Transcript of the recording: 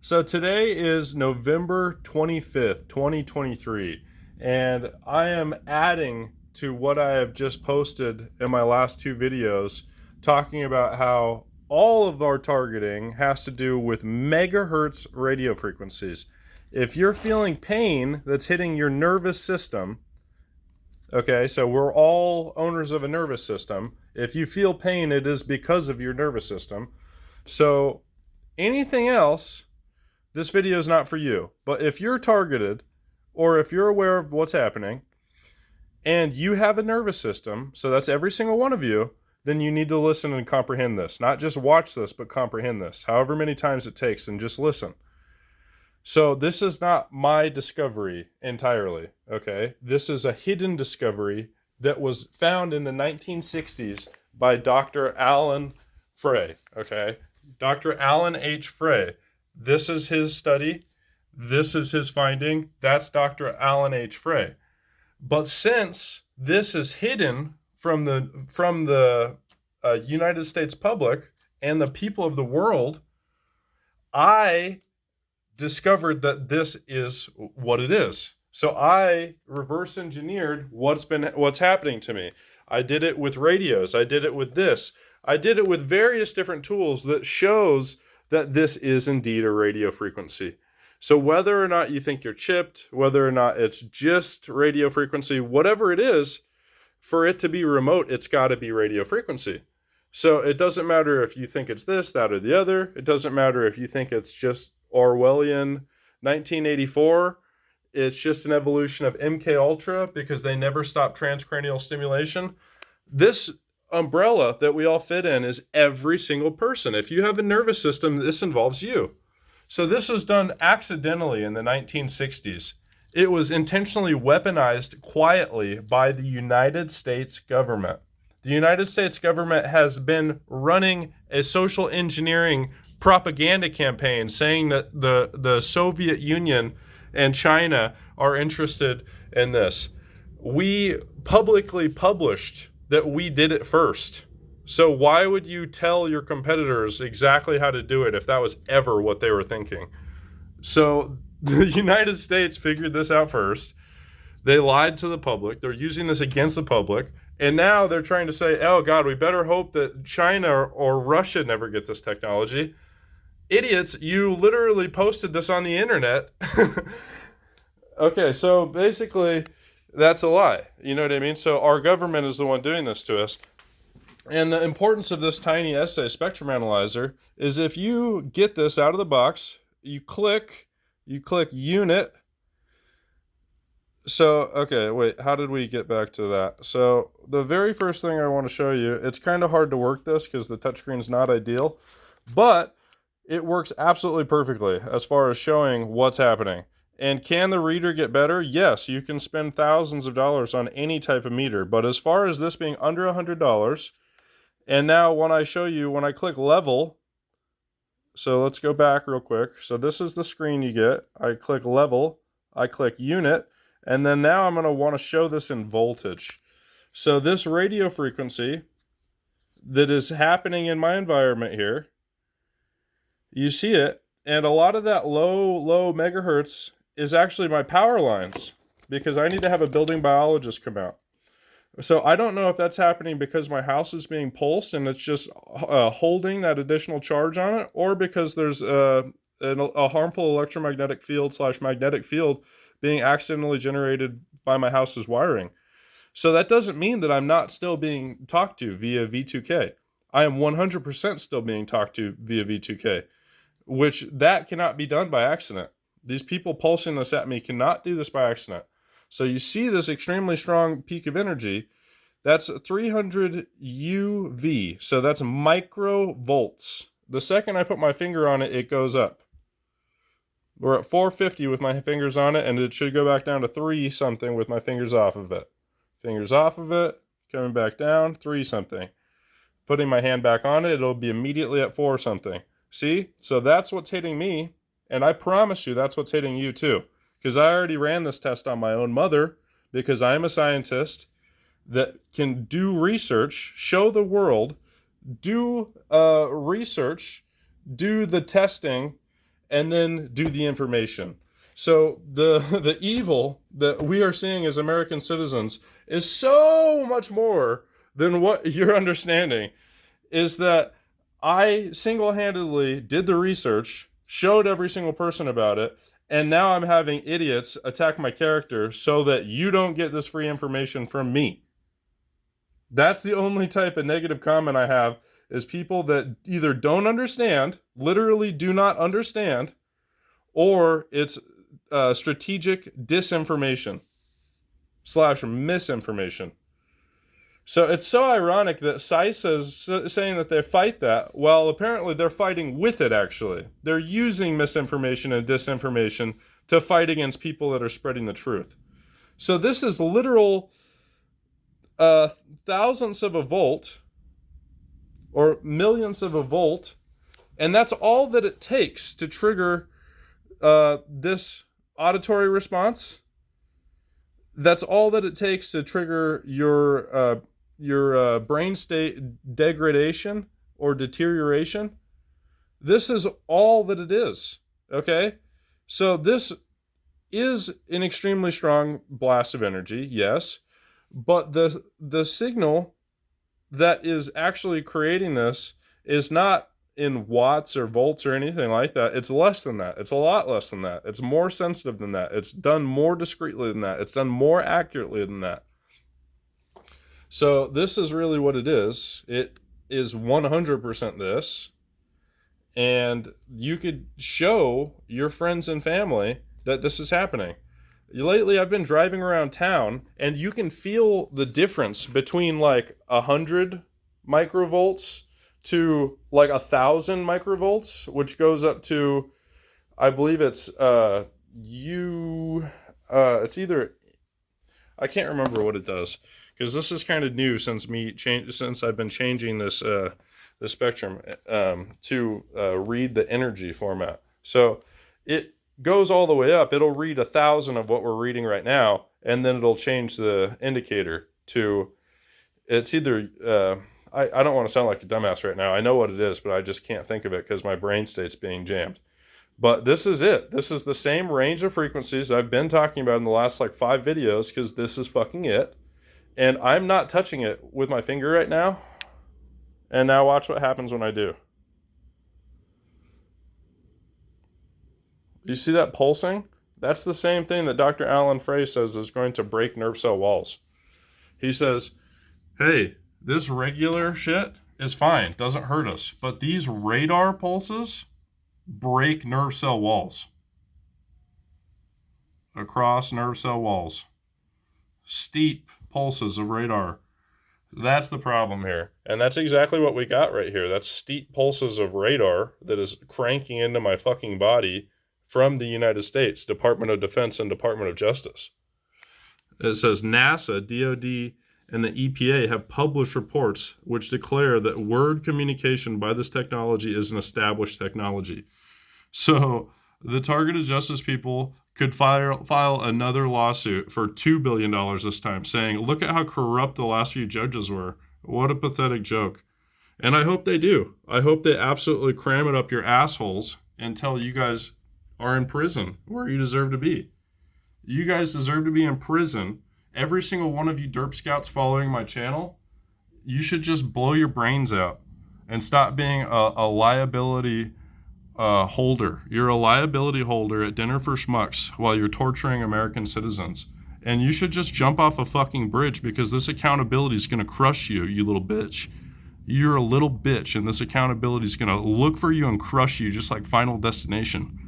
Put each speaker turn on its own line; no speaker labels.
So today is November 25th, 2023, and I am adding to what I have just posted in my last two videos talking about how all of our targeting has to do with megahertz radio frequencies. If you're feeling pain that's hitting your nervous system, okay, so we're all owners of a nervous system. If you feel pain, it is because of your nervous system. So anything else, this video is not for you. But if you're targeted, or if you're aware of what's happening, and you have a nervous system, so that's every single one of you, then you need to listen and comprehend this. Not just watch this, but comprehend this. However many times it takes, and just listen. So this is not my discovery entirely, okay? This is a hidden discovery that was found in the 1960s by Dr. Alan Frey, okay? Dr. Alan H. Frey. This is his study. This is his finding. That's Dr. Alan H. Frey. But since this is hidden from the United States public and the people of the world, I discovered that this is what it is. So I reverse engineered what's happening to me. I did it with radios. I did it with this. I did it with various different tools that shows that this is indeed a radio frequency. So whether or not you think you're chipped, whether or not it's just radio frequency, whatever it is, for it to be remote, it's got to be radio frequency. So it doesn't matter if you think it's this, that, or the other. It doesn't matter if you think it's just Orwellian 1984. It's just an evolution of MK Ultra because they never stop transcranial stimulation. This umbrella that we all fit in is every single person. If you have a nervous system, this involves you. So this was done accidentally in the 1960s. It was intentionally weaponized quietly by the United States government. The United States government has been running a social engineering propaganda campaign saying that the Soviet Union and China are interested in this. We publicly published that we did it first. So why would you tell your competitors exactly how to do it if that was ever what they were thinking? So the United States figured this out first. They lied to the public. They're using this against the public. And now they're trying to say, oh God, we better hope that China or Russia never get this technology. Idiots, you literally posted this on the internet. Okay, so basically that's a lie. You know what I mean? So our government is the one doing this to us. And the importance of this tiny essay spectrum analyzer is if you get this out of the box, you click unit. So, okay, wait, how did we get back to that? So the very first thing I want to show you, it's kind of hard to work this because the touchscreen's not ideal, but it works absolutely perfectly as far as showing what's happening. And can the reader get better? Yes, you can spend thousands of dollars on any type of meter, but as far as this being under $100, and now when I show you, when I click level, so let's go back real quick. So this is the screen you get. I click level, I click unit, and then now I'm going to want to show this in voltage. So this radio frequency that is happening in my environment here, you see it, and a lot of that low megahertz is actually my power lines because I need to have a building biologist come out. So I don't know if that's happening because my house is being pulsed and it's just holding that additional charge on it, or because there's a harmful electromagnetic field / magnetic field being accidentally generated by my house's wiring. So that doesn't mean that I'm not still being talked to via V2K. I am 100% still being talked to via V2K, which that cannot be done by accident. These people pulsing this at me cannot do this by accident. So you see this extremely strong peak of energy. That's 300 UV. So that's microvolts. The second I put my finger on it, it goes up. We're at 450 with my fingers on it, and it should go back down to 3 something with my fingers off of it. Fingers off of it, coming back down, 3 something. Putting my hand back on it, it'll be immediately at 4 something. See? So that's what's hitting me, and I promise you that's what's hitting you too. Because I already ran this test on my own mother, because I am a scientist that can do research, show the world, do research, do the testing, and then do the information. So the evil that we are seeing as American citizens is so much more than what you're understanding. Is that I single-handedly did the research, showed every single person about it, and now I'm having idiots attack my character so that you don't get this free information from me. That's the only type of negative comment I have, is people that either don't understand, literally do not understand, or it's strategic disinformation / misinformation. So it's so ironic that CISA is saying that they fight that. Well, apparently they're fighting with it, actually. They're using misinformation and disinformation to fight against people that are spreading the truth. So this is literal thousandths of a volt or millionths of a volt, and that's all that it takes to trigger this auditory response. That's all that it takes to trigger your brain state degradation or deterioration. This is all that it is, okay? So this is an extremely strong blast of energy, yes, but the signal that is actually creating this is not in watts or volts or anything like that. It's less than that. It's a lot less than that. It's more sensitive than that. It's done more discreetly than that. It's done more accurately than that. So this is really what it is. It is 100% this. And you could show your friends and family that this is happening. Lately, I've been driving around town, and you can feel the difference between like 100 microvolts to like 1,000 microvolts, which goes up to, I believe it's it's either, I can't remember what it does, because this is kind of new since I've been changing this the spectrum to read the energy format. So it goes all the way up. It'll read 1,000 of what we're reading right now, and then it'll change the indicator to, it's either I don't want to sound like a dumbass right now. I know what it is, but I just can't think of it because my brain state's being jammed. But this is it. This is the same range of frequencies I've been talking about in the last like 5 videos, because this is fucking it. And I'm not touching it with my finger right now. And now watch what happens when I do. You see that pulsing? That's the same thing that Dr. Alan Frey says is going to break nerve cell walls. He says, hey, this regular shit is fine, doesn't hurt us. But these radar pulses break nerve cell walls. Across nerve cell walls. Steep pulses of radar. That's the problem here. And that's exactly what we got right here. That's steep pulses of radar that is cranking into my fucking body from the United States, Department of Defense and Department of Justice. It says NASA, DOD, and the EPA have published reports which declare that word communication by this technology is an established technology. So the targeted justice people could file another lawsuit for $2 billion this time, saying, look at how corrupt the last few judges were. What a pathetic joke. And I hope they do. I hope they absolutely cram it up your assholes until you guys are in prison where you deserve to be. You guys deserve to be in prison. Every single one of you derp scouts following my channel, you should just blow your brains out and stop being a liability holder. You're a liability holder at Dinner for Schmucks while you're torturing American citizens. And you should just jump off a fucking bridge, because this accountability is going to crush you, you little bitch. You're a little bitch, and this accountability is going to look for you and crush you just like Final Destination.